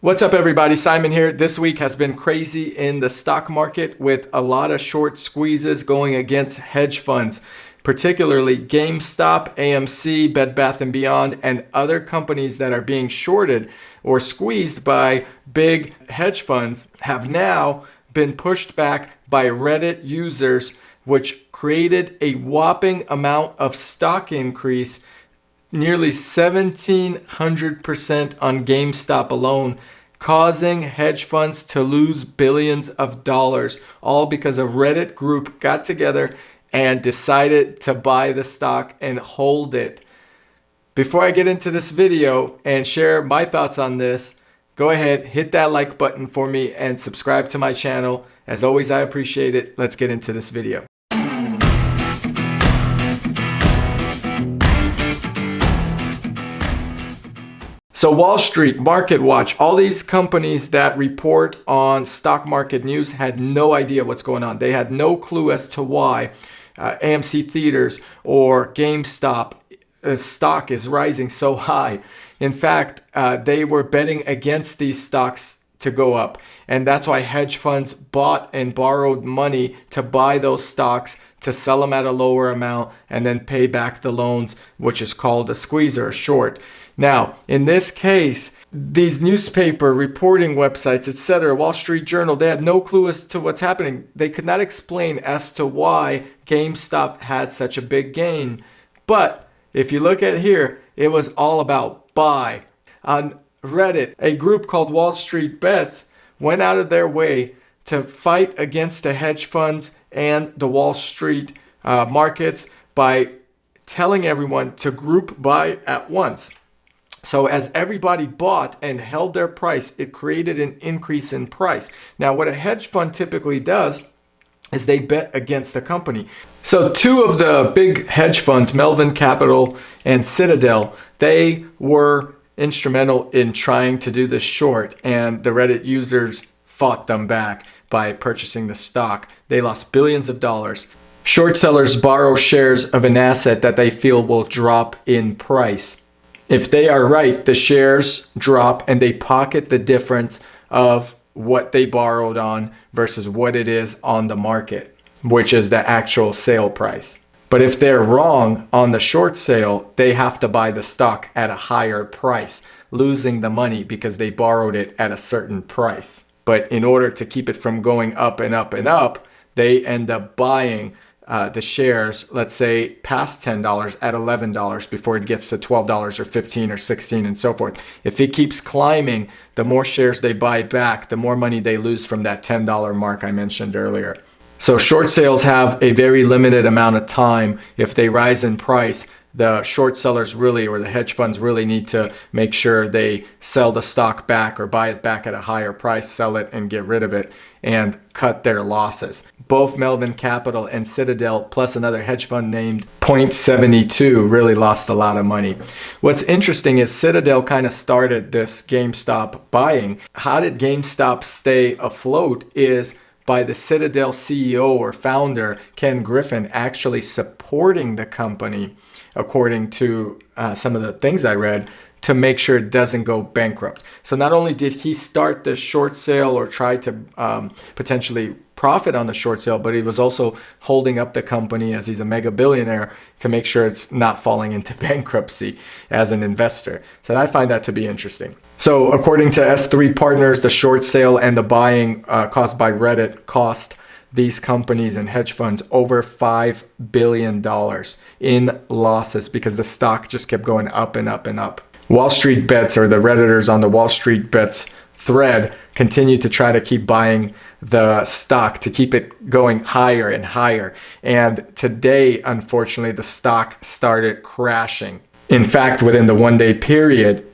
What's up, everybody? Simon here. This week has been crazy in the stock market with a lot of short squeezes going against hedge funds, particularly GameStop, AMC, Bed Bath & Beyond, and other companies that are being shorted or squeezed by big hedge funds have now been pushed back by Reddit users, which created a whopping amount of stock increase, nearly 1,700% on GameStop alone, causing hedge funds to lose billions of dollars, all because a Reddit group got together and decided to buy the stock and hold it. Before I get into this video and share my thoughts on this, go ahead, hit that like button for me and subscribe to my channel. As always, I appreciate it. Let's get into this video. So Wall Street, Market Watch, all these companies that report on stock market news had no idea what's going on. They had no clue as to why AMC Theaters or GameStop stock is rising so high. In fact, they were betting against these stocks to go up. And that's why hedge funds bought and borrowed money to buy those stocks, to sell them at a lower amount and then pay back the loans, which is called a squeeze or a short. Now, in this case, these newspaper reporting websites, etc., Wall Street Journal, they had no clue as to what's happening. They could not explain as to why GameStop had such a big gain. But if you look at here, it was all about buy. On Reddit, a group called WallStreetBets went out of their way to fight against the hedge funds and the Wall Street markets by telling everyone to group buy at once. So as everybody bought and held their price, it created an increase in price. Now, what a hedge fund typically does is they bet against the company. So two of the big hedge funds, Melvin Capital and Citadel, they were instrumental in trying to do this short, and the Reddit users fought them back by purchasing the stock. They lost billions of dollars. Short sellers borrow shares of an asset that they feel will drop in price. If they are right, the shares drop and they pocket the difference of what they borrowed on versus what it is on the market, which is the actual sale price. But if they're wrong on the short sale, they have to buy the stock at a higher price, losing the money because they borrowed it at a certain price. But in order to keep it from going up and up and up, they end up buying the shares, let's say past $10 at $11 before it gets to $12 or $15 or $16 and so forth. If it keeps climbing, the more shares they buy back, the more money they lose from that $10 mark I mentioned earlier. So short sales have a very limited amount of time. If they rise in price, the short sellers really, or the hedge funds really, need to make sure they sell the stock back or buy it back at a higher price, sell it and get rid of it and cut their losses. Both Melvin Capital and Citadel, plus another hedge fund named Point72, really lost a lot of money. What's interesting is Citadel kind of started this GameStop buying. How did GameStop stay afloat is by the Citadel CEO or founder, Ken Griffin, actually supporting the company, according to some of the things I read, to make sure it doesn't go bankrupt. So not only did he start the short sale or try to potentially profit on the short sale, but he was also holding up the company, as he's a mega billionaire, to make sure it's not falling into bankruptcy as an investor. So I find that to be interesting. So according to S3 Partners, the short sale and the buying caused by Reddit cost these companies and hedge funds over $5 billion in losses because the stock just kept going up and up and up. WallStreetBets, or the Redditors on the WallStreetBets thread, continue to try to keep buying the stock to keep it going higher and higher. And today, unfortunately, the stock started crashing. In fact, within the one-day period,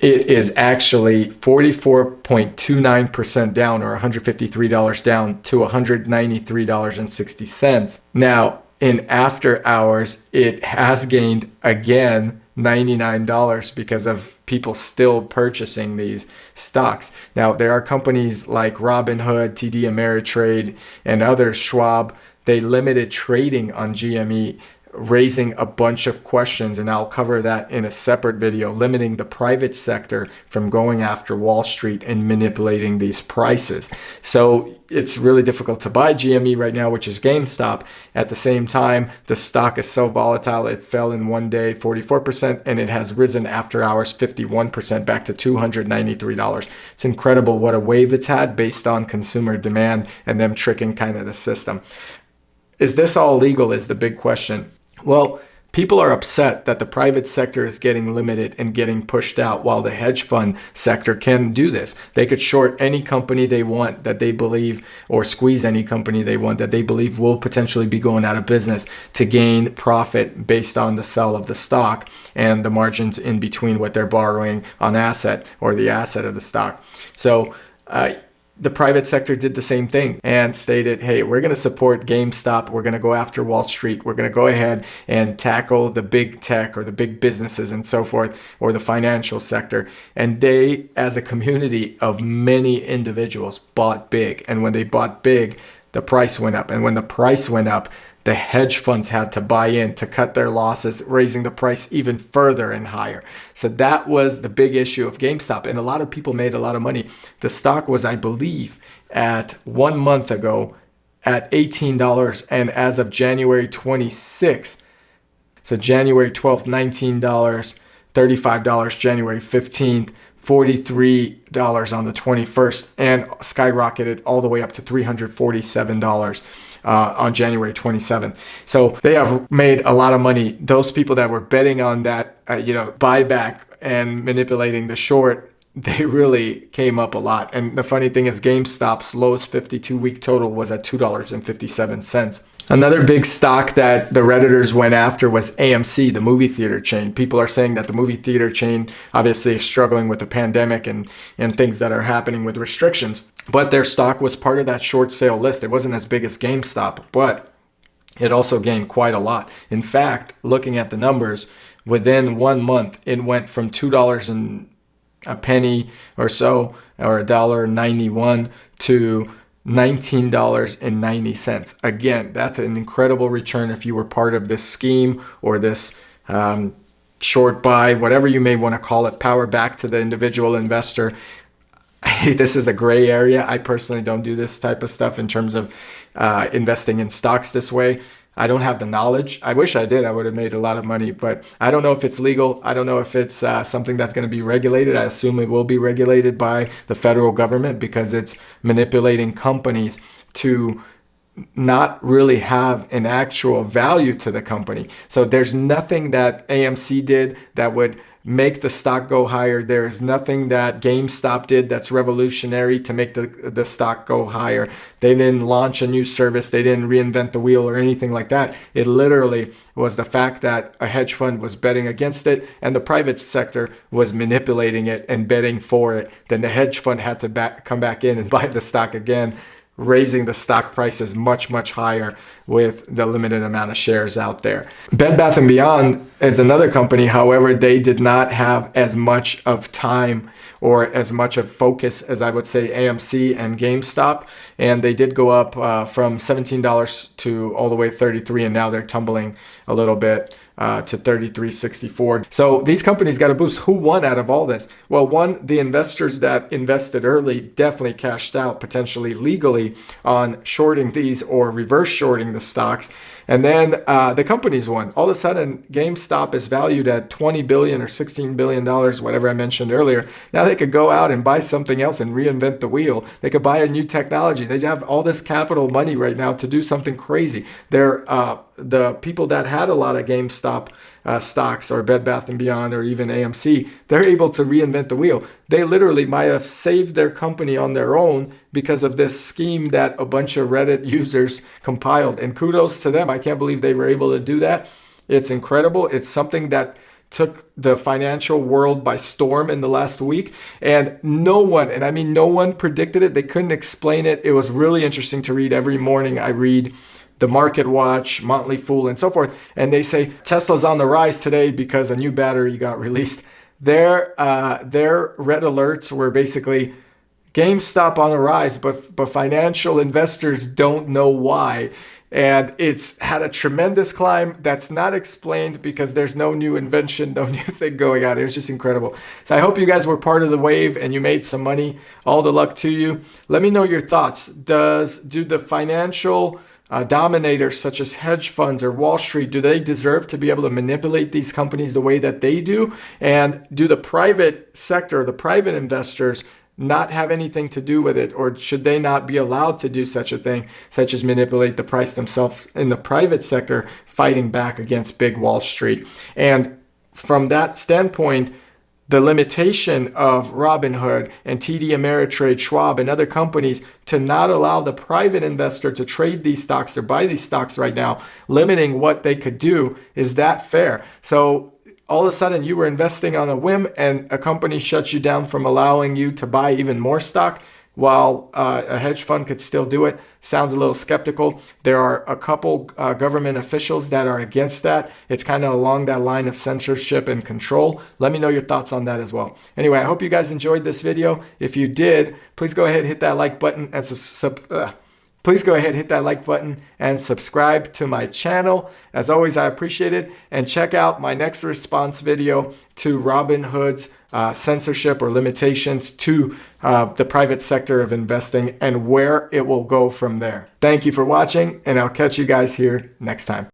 it is actually 44.29% down, or $153 down to $193.60. Now, in after hours, it has gained again $99 because of people still purchasing these stocks. Now, there are companies like Robinhood, TD Ameritrade, and others, Schwab. They limited trading on GME raising a bunch of questions, and I'll cover that in a separate video, limiting the private sector from going after Wall Street and manipulating these prices. So it's really difficult to buy GME right now, which is GameStop. At the same time, the stock is so volatile. It fell in one day 44%, and it has risen after hours 51% back to $293. It's incredible what a wave it's had based on consumer demand and them tricking kind of the system. Is this all legal is the big question. Well, people are upset that the private sector is getting limited and getting pushed out while the hedge fund sector can do this. They could short any company they want that they believe, or squeeze any company they want that they believe will potentially be going out of business to gain profit based on the sell of the stock and the margins in between what they're borrowing on asset or the asset of the stock. So, the private sector did the same thing and stated, hey, we're going to support GameStop. We're going to go after Wall Street. We're going to go ahead and tackle the big tech or the big businesses and so forth, or the financial sector. And they, as a community of many individuals, bought big. And when they bought big, the price went up. And when the price went up, the hedge funds had to buy in to cut their losses, raising the price even further and higher. So that was the big issue of GameStop. And a lot of people made a lot of money. The stock was, I believe, at 1 month ago at $18. And as of January 26th, so January 12th, $19, $35, January 15th, $43 on the 21st, and skyrocketed all the way up to $347. On January 27th. So they have made a lot of money. Those people that were betting on that, buyback and manipulating the short, they really came up a lot. And the funny thing is GameStop's lowest 52-week total was at $2.57. Another big stock that the Redditors went after was AMC, the movie theater chain. People are saying that the movie theater chain obviously is struggling with the pandemic and things that are happening with restrictions. But their stock was part of that short sale list. It wasn't as big as GameStop, but it also gained quite a lot. In fact, looking at the numbers, within 1 month, it went from $2 and a penny or so, or $1.91 to $19.90. Again, that's an incredible return if you were part of this scheme or this short buy, whatever you may want to call it, power back to the individual investor. This is a gray area. I personally don't do this type of stuff in terms of investing in stocks this way. I don't have the knowledge. I wish I did. I would have made a lot of money, but I don't know if it's legal. I don't know if it's something that's going to be regulated. I assume it will be regulated by the federal government because it's manipulating companies to not really have an actual value to the company. So there's nothing that AMC did that would make the stock go higher. There's nothing that GameStop did that's revolutionary to make the stock go higher. They didn't launch a new service. They didn't reinvent the wheel or anything like that. It literally was the fact that a hedge fund was betting against it and the private sector was manipulating it and betting for it. Then the hedge fund had to come back in and buy the stock again, raising the stock prices much, much higher with the limited amount of shares out there. Bed Bath & Beyond is another company. However, they did not have as much of time or as much of focus as I would say AMC and GameStop. And they did go up from $17 to all the way $33, and now they're tumbling a little bit to $33.64. So these companies got a boost. Who won out of all this? Well, one, the investors that invested early definitely cashed out potentially legally on shorting these or reverse shorting the stocks. And then the companies won. All of a sudden, GameStop is valued at $20 billion or $16 billion, whatever I mentioned earlier. Now they could go out and buy something else and reinvent the wheel. They could buy a new technology. They have all this capital money right now to do something crazy. They're the people that had a lot of GameStop stocks or Bed Bath & Beyond or even AMC, they're able to reinvent the wheel. They literally might have saved their company on their own because of this scheme that a bunch of Reddit users compiled. And kudos to them. I can't believe they were able to do that. It's incredible. It's something that took the financial world by storm in the last week. And no one, and I mean no one, predicted it. They couldn't explain it. It was really interesting to read. Every morning I read the Market Watch, Montley Fool, and so forth. And they say Tesla's on the rise today because a new battery got released. Their red alerts were basically GameStop on the rise, but financial investors don't know why. And it's had a tremendous climb that's not explained because there's no new invention, no new thing going on. It was just incredible. So I hope you guys were part of the wave and you made some money. All the luck to you. Let me know your thoughts. Do the financial dominators such as hedge funds or Wall Street, do they deserve to be able to manipulate these companies the way that they do? And do the private sector, the private investors, not have anything to do with it, or should they not be allowed to do such a thing, such as manipulate the price themselves in the private sector, fighting back against big Wall Street? And from that standpoint, the limitation of Robinhood and TD Ameritrade, Schwab, and other companies to not allow the private investor to trade these stocks or buy these stocks right now, limiting what they could do, is that fair? So all of a sudden you were investing on a whim and a company shuts you down from allowing you to buy even more stock while a hedge fund could still do it. Sounds a little skeptical. There are a couple government officials that are against that. It's kind of along that line of censorship and control. Let me know your thoughts on that as well. Anyway, I hope you guys enjoyed this video. If you did, please go ahead and hit that like button and subscribe to my channel. As always, I appreciate it. And check out my next response video to Robinhood's censorship or limitations to the private sector of investing and where it will go from there. Thank you for watching, and I'll catch you guys here next time.